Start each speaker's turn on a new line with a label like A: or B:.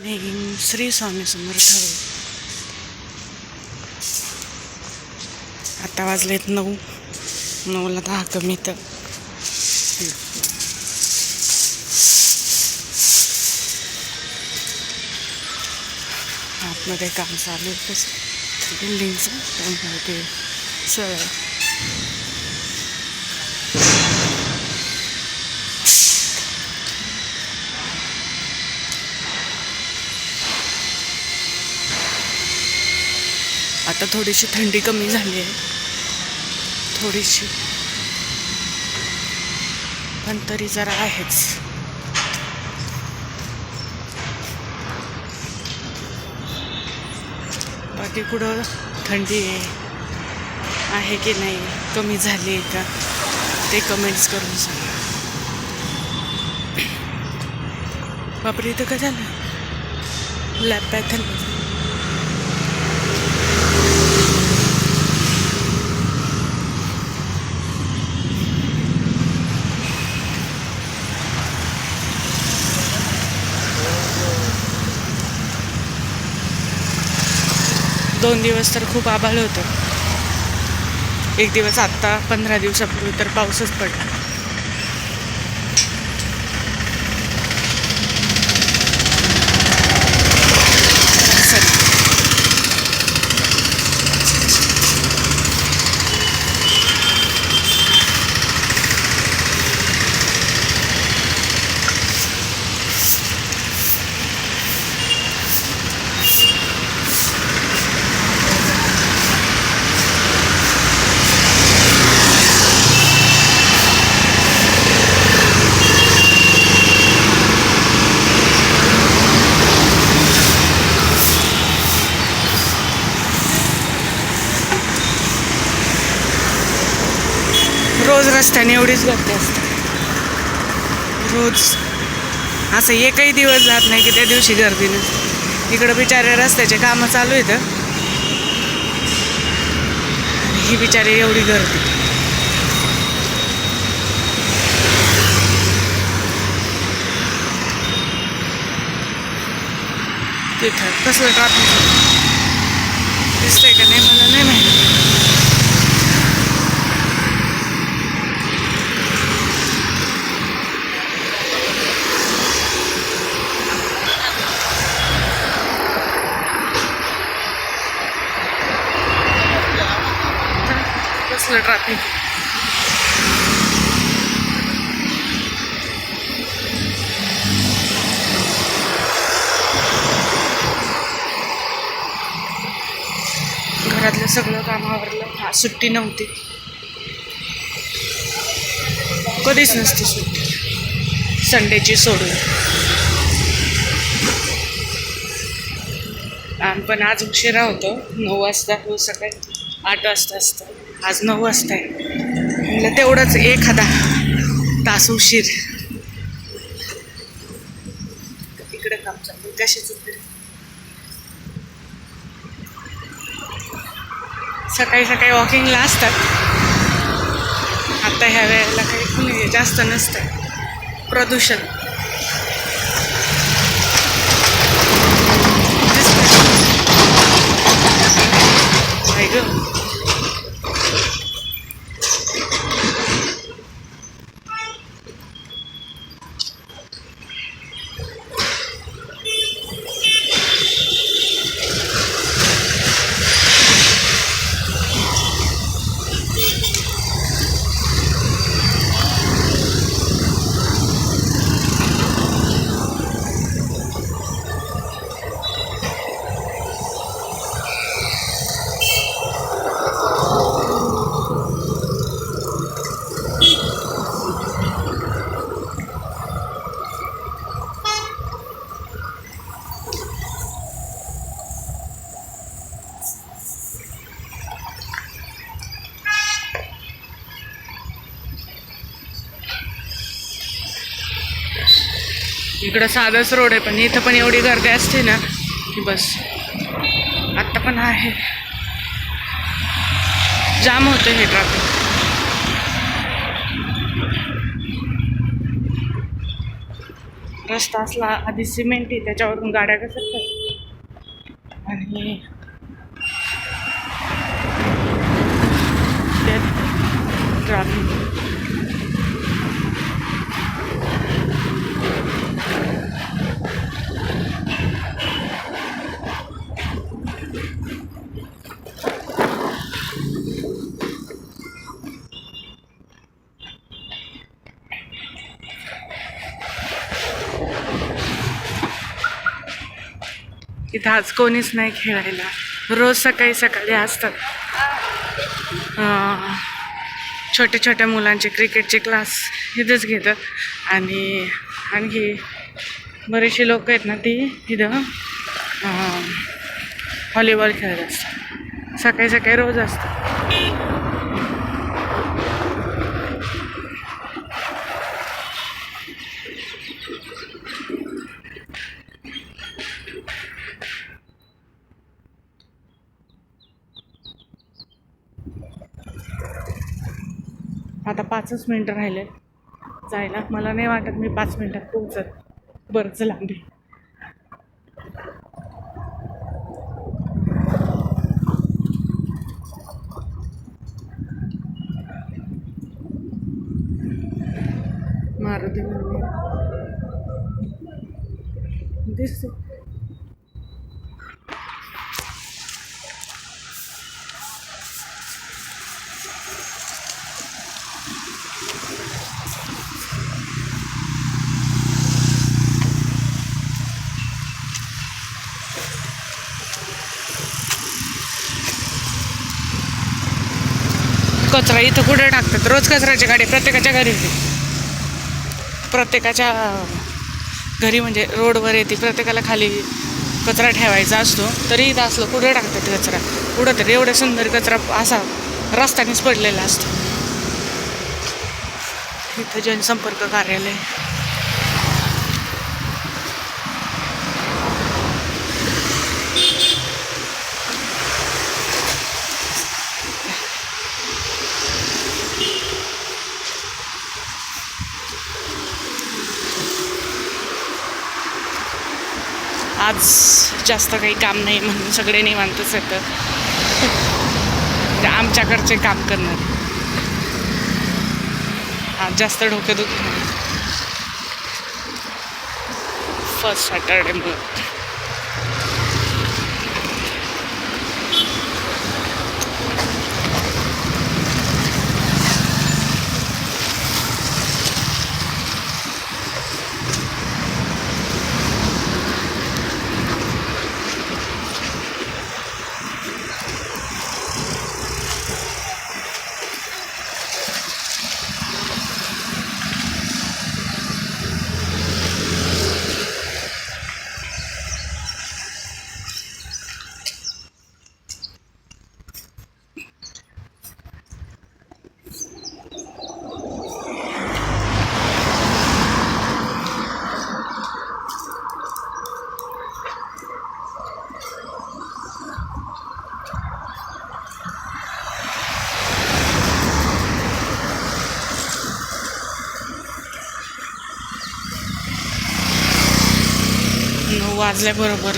A: Morning. Shri Swami Samarth. आता वाजलेत 9ला 10 कमी. तर आतमध्ये काम चालू आहे बिल्डिंगचं, त्यामुळे ते सगळं आता थोडीशी थंडी कमी झाली आहे, थोडीशी, पण तरी जरा आहेच. बाकी कुठं थंडी आहे की नाही, कमी झाली आहे का, ते कमेंट्स करून सांगा. बापरे, इथं काय झालं? लॅब पॅथन. दोन दिवस तर खूप आभाळ होतं. एक दिवस आत्ता 15 दिवसापूर्वी तर पाऊसच पडला. रोज रस्त्याने एवढीच गर्दी असते. रोज असं एकही दिवस जात नाही की त्या दिवशी गर्दी नसते. इकडं बिचारे रस्त्याचे कामं चालू आहेत, ही बिचारी एवढी गर्दी. तिथं कसलं ट्रॅफिक दिसतंय का नाही मला नाही माहिती. कसलं ट्रॅफिक. घरातलं सगळं काम आवरलं. आज सुट्टी नव्हती, कधीच नसती सुट्टी, संडेची सोडून. पण आज उशिरा होतो. 9 वाजता. रोज सकाळी 8 वाजता असतं, आज 9 वाजता आहे. म्हणजे तेवढंच एखादा तास उशीर. इकडे काम चालू कशाच तरी. सकाळी सकाळी वॉकिंगला असतात. आता ह्या वेळेला काही कोणी जास्त नसतं. प्रदूषण आहे ग. इकडं साधाच रोड आहे, पण इथं पण एवढी गर्दी असते ना की बस. आत्ता पण आहे, जाम होतं हे ट्रॅफिक. रस्ता असला आधी सिमेंटी, त्याच्यावरून गाड्या घसरतात आणि ट्रॅफिक. इथं आज कोणीच नाही खेळायला. रोज सकाळी सकाळी असतात छोट्या छोट्या मुलांचे क्रिकेटचे क्लास इथंच घेतात आणि आणखी बरेचसे लोक आहेत ना, ती इथं व्हॉलीबॉल खेळत असतात. सकाळी सकाळी रोज असतात. आता 5च मिनटं राहिले जायला. मला नाही वाटत मी 5 मिनटात पोहोचत. बरंच लांबी. मारुती मंदिर दिसतो. कचरा इथं कुठे टाकतात? रोज कचऱ्याची गाडी प्रत्येकाच्या घरी येते. प्रत्येकाच्या घरी म्हणजे रोडवर येते. प्रत्येकाला खाली कचरा ठेवायचा असतो. तरी इथं असलं कुठे टाकतात कचरा? कुठं तरी एवढं सुंदर कचरा असा रस्त्यानेच पडलेला असतो. इथं जनसंपर्क कार्यालय. आज जास्त काही काम नाही म्हणून सगळे निवांतच येतं. आमच्याकडचे काम करणार. आज जास्त डोकेदुखी नाही. फर्स्ट सॅटर्डे म्हणून. वाजल्या बरोबर